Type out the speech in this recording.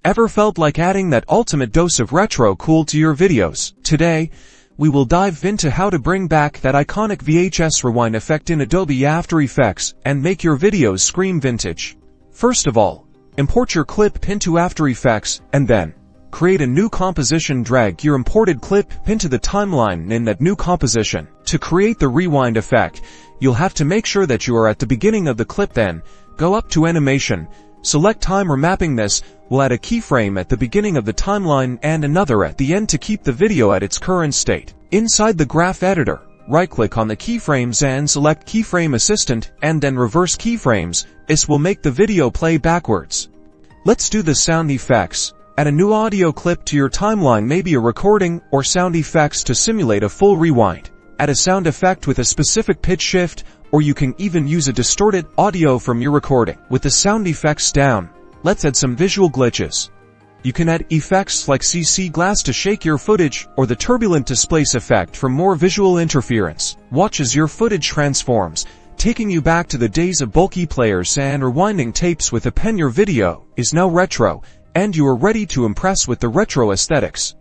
Ever felt like adding that ultimate dose of retro cool to your videos? Today, we will dive into how to bring back that iconic VHS rewind effect in Adobe After Effects and make your videos scream vintage. First of all, import your clip into After Effects and then create a new composition. Drag your imported clip into the timeline in that new composition. To create the rewind effect, you'll have to make sure that you are at the beginning of the clip. Then, go up to Animation, select Time Remapping. This will add a keyframe at the beginning of the timeline and another at the end to keep the video at its current state. Inside the graph editor, right-click on the keyframes and select Keyframe Assistant and then reverse keyframes. This will make the video play backwards. Let's do the sound effects. Add a new audio clip to your timeline, maybe a recording or sound effects to simulate a full rewind. Add a sound effect with a specific pitch shift, or you can even use a distorted audio from your recording. With the sound effects down, let's add some visual glitches. You can add effects like CC glass to shake your footage or the turbulent displace effect for more visual interference. Watch as your footage transforms, taking you back to the days of bulky players and rewinding tapes with a pen. Your video is now retro, and you are ready to impress with the retro aesthetics.